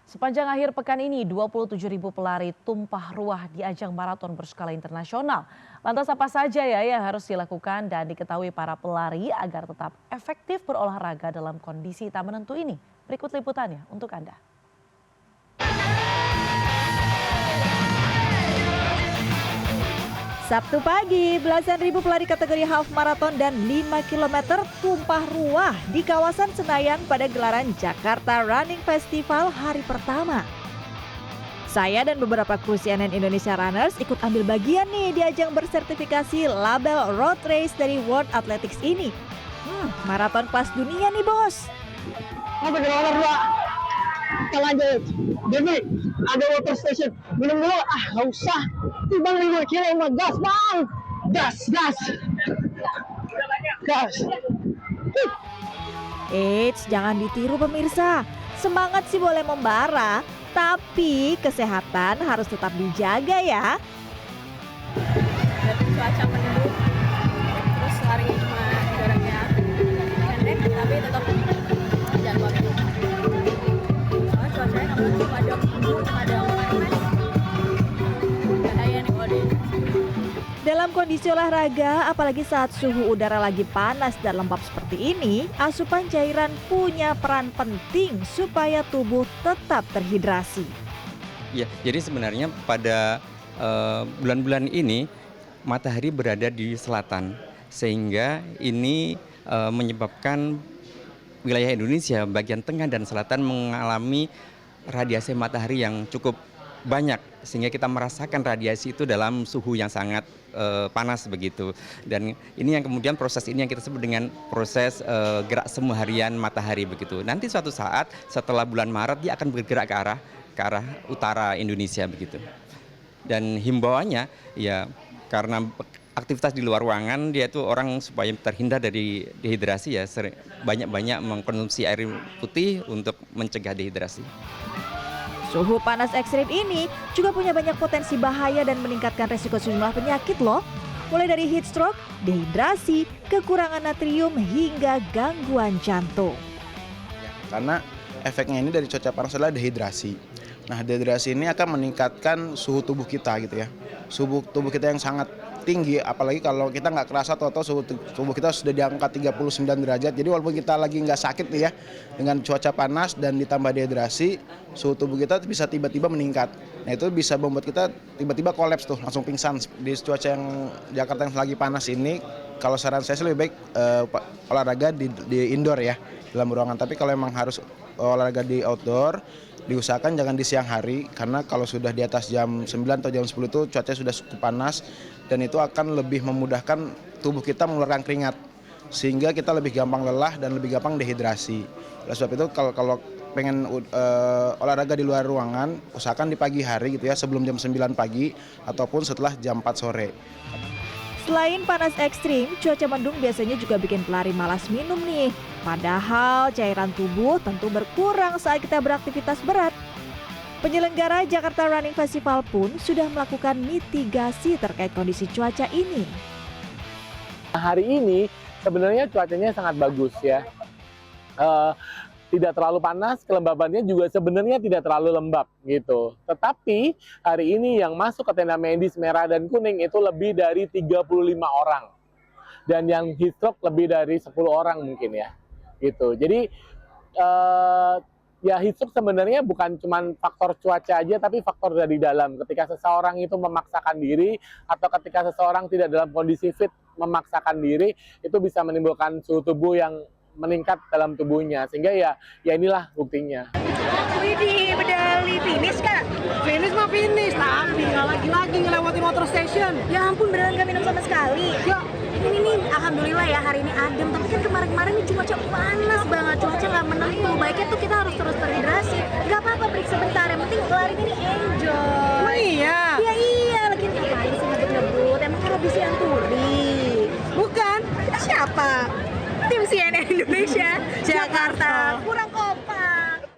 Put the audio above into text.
Sepanjang akhir pekan ini, 27.000 pelari tumpah ruah di ajang maraton berskala internasional. Lantas apa saja ya yang harus dilakukan dan diketahui para pelari agar tetap efektif berolahraga dalam kondisi tak menentu ini? Berikut liputannya untuk Anda. Sabtu pagi, belasan ribu pelari kategori half marathon dan 5 km tumpah ruah di kawasan Senayan pada gelaran Jakarta Running Festival hari pertama. Saya dan beberapa kru CNN Indonesia Runners ikut ambil bagian nih di ajang bersertifikasi label Road Race dari World Athletics ini. Maraton kelas dunia nih bos. Lanjut, Devi, ada water station, minum dulu, nggak usah, bang 5 kilo, gas bang, gas. Eits, jangan ditiru pemirsa, semangat sih boleh membara, tapi kesehatan harus tetap dijaga ya. Cuaca mendung, terus larinya cuma jaraknya pendek, tapi tetap jangan lupa minum. Cuacanya kamu tuh ada panas, bahaya nih kalau di. Dalam kondisi olahraga, apalagi saat suhu udara lagi panas dan lembab seperti ini, asupan cairan punya peran penting supaya tubuh tetap terhidrasi. Ya, jadi sebenarnya pada bulan-bulan ini matahari berada di selatan, sehingga ini menyebabkan wilayah Indonesia bagian tengah dan selatan mengalami radiasi matahari yang cukup banyak, sehingga kita merasakan radiasi itu dalam suhu yang sangat panas begitu. Dan ini yang kemudian proses ini yang kita sebut dengan proses gerak semu harian matahari begitu. Nanti suatu saat setelah bulan Maret dia akan bergerak ke arah utara Indonesia begitu. Dan himbauannya ya karena aktivitas di luar ruangan dia itu orang supaya terhindar dari dehidrasi ya banyak-banyak mengkonsumsi air putih untuk mencegah dehidrasi. Suhu panas ekstrim ini juga punya banyak potensi bahaya dan meningkatkan resiko sejumlah penyakit loh. Mulai dari heat stroke, dehidrasi, kekurangan natrium hingga gangguan jantung. Karena efeknya ini dari cuaca panas adalah dehidrasi. Nah, dehidrasi ini akan meningkatkan suhu tubuh kita gitu ya. Suhu tubuh kita yang sangat tinggi, apalagi kalau kita nggak kerasa atau suhu tubuh kita sudah di angka 39 derajat. Jadi walaupun kita lagi nggak sakit nih ya, dengan cuaca panas dan ditambah dehidrasi, suhu tubuh kita bisa tiba-tiba meningkat. Nah itu bisa membuat kita tiba-tiba kolaps tuh, langsung pingsan. Di cuaca yang Jakarta yang lagi panas ini, kalau saran saya sih lebih baik olahraga di indoor ya, dalam ruangan. Tapi kalau memang harus olahraga di outdoor, diusahakan jangan di siang hari, karena kalau sudah di atas jam 9 atau jam 10 itu cuaca sudah cukup panas dan itu akan lebih memudahkan tubuh kita mengeluarkan keringat sehingga kita lebih gampang lelah dan lebih gampang dehidrasi. Oleh sebab itu kalau pengen olahraga di luar ruangan, usahakan di pagi hari gitu ya, sebelum jam 9 pagi ataupun setelah jam 4 sore. Selain panas ekstrim, cuaca mendung biasanya juga bikin pelari malas minum nih. Padahal cairan tubuh tentu berkurang saat kita beraktivitas berat. Penyelenggara Jakarta Running Festival pun sudah melakukan mitigasi terkait kondisi cuaca ini. Hari ini sebenarnya cuacanya sangat bagus ya. Tidak terlalu panas, kelembabannya juga sebenarnya tidak terlalu lembab gitu. Tetapi hari ini yang masuk ke tenda medis merah dan kuning itu lebih dari 35 orang. Dan yang heat stroke lebih dari 10 orang mungkin ya. Gitu. Jadi ya heat stroke sebenarnya bukan cuma faktor cuaca aja, tapi faktor dari dalam. Ketika seseorang itu memaksakan diri atau ketika seseorang tidak dalam kondisi fit memaksakan diri, itu bisa menimbulkan suhu tubuh yang meningkat dalam tubuhnya, sehingga ya inilah buktinya. Widih, medali finish kak? Finish mah finish, tapi nggak lagi-lagi ngelewati motor station. Ya ampun, beneran gak minum sama sekali. Ya, Ini nih, alhamdulillah ya hari ini adem. Tapi kan kemarin-kemarin nih cuaca panas banget, cuaca nggak menentu. Baiknya tuh kita harus terus terhidrasi. Gak apa-apa, break sebentar. Yang penting larinya nih enjoy. emang iya? Iya, lagi ngapain sih ngebut-ngebut? Emang kan habis yang turi. Bukan. Kita siapa? Tim CNN Indonesia, Jakarta. Kurang